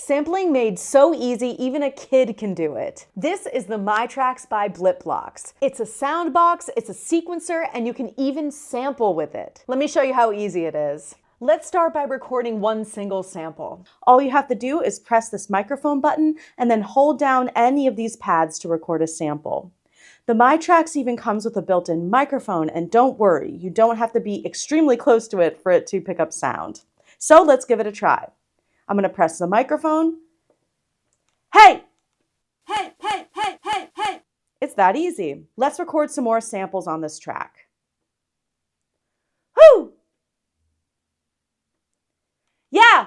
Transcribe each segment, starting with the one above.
Sampling made so easy, even a kid can do it. This is the myTRACKS by Blipblocks. It's a sound box, it's a sequencer, and you can even sample with it. Let me show you how easy it is. Let's start by recording one single sample. All you have to do is press this microphone button and then hold down any of these pads to record a sample. The myTRACKS even comes with a built-in microphone, and don't worry, you don't have to be extremely close to it for it to pick up sound. So let's give it a try. I'm going to press the microphone. Hey! Hey, hey, hey, hey, hey! It's that easy. Let's record some more samples on this track. Whoo! Yeah!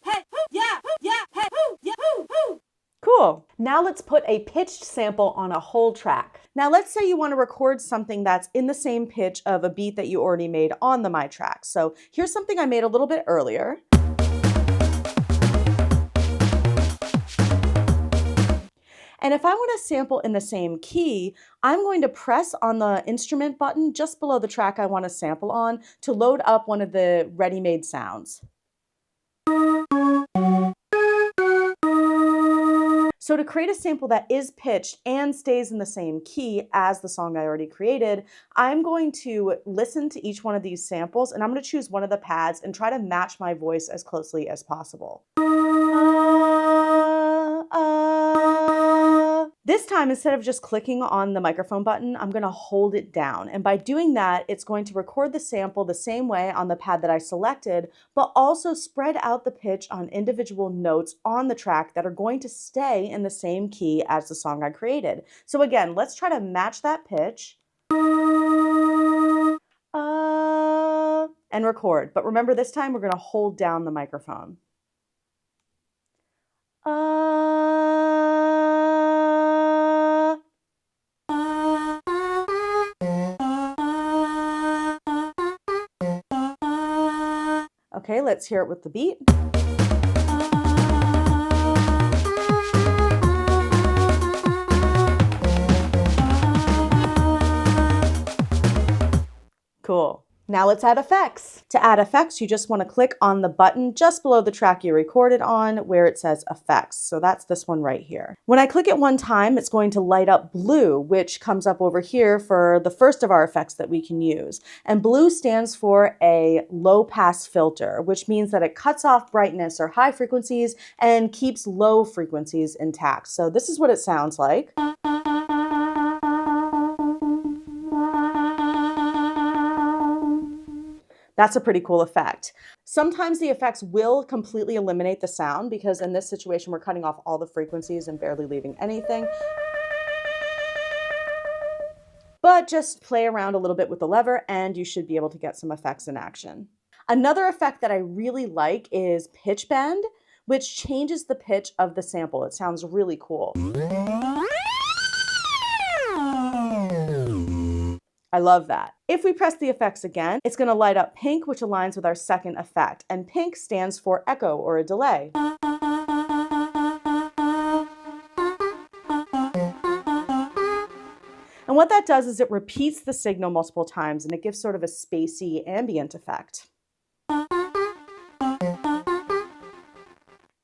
Hey, whoo, yeah, whoo, yeah, hey, whoo, yeah, whoo, whoo! Cool. Now let's put a pitched sample on a whole track. Now let's say you want to record something that's in the same pitch of a beat that you already made on the myTRACKS. So here's something I made a little bit earlier. And if I want to sample in the same key, I'm going to press on the instrument button just below the track I want to sample on to load up one of the ready-made sounds. So to create a sample that is pitched and stays in the same key as the song I already created, I'm going to listen to each one of these samples, and I'm going to choose one of the pads and try to match my voice as closely as possible. This time, instead of just clicking on the microphone button, I'm going to hold it down. And by doing that, it's going to record the sample the same way on the pad that I selected, but also spread out the pitch on individual notes on the track that are going to stay in the same key as the song I created. So again, let's try to match that pitch and record. But remember, this time we're going to hold down the microphone. Okay, let's hear it with the beat. Cool. Now let's add effects. To add effects, you just want to click on the button just below the track you recorded on where it says effects. So that's this one right here. When I click it one time, it's going to light up blue, which comes up over here for the first of our effects that we can use. And blue stands for a low pass filter, which means that it cuts off brightness or high frequencies and keeps low frequencies intact. So this is what it sounds like. That's a pretty cool effect. Sometimes the effects will completely eliminate the sound because in this situation, we're cutting off all the frequencies and barely leaving anything. But just play around a little bit with the lever and you should be able to get some effects in action. Another effect that I really like is pitch bend, which changes the pitch of the sample. It sounds really cool. I love that. If we press the effects again, it's going to light up pink, which aligns with our second effect. And pink stands for echo or a delay. And what that does is it repeats the signal multiple times and it gives sort of a spacey ambient effect.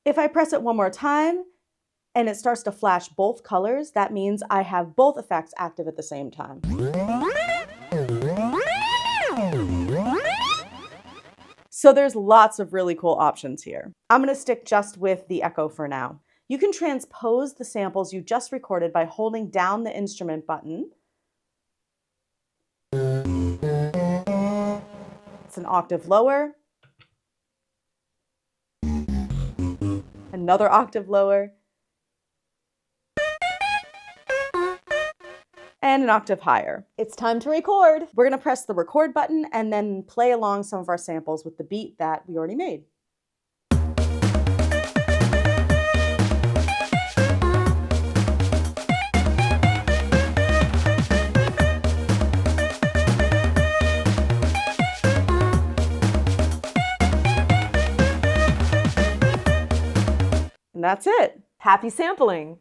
If I press it one more time and it starts to flash both colors, that means I have both effects active at the same time. So there's lots of really cool options here. I'm going to stick just with the echo for now. You can transpose the samples you just recorded by holding down the instrument button. It's an octave lower. Another octave lower. And an octave higher. It's time to record. We're going to press the record button and then play along some of our samples with the beat that we already made. And that's it. Happy sampling.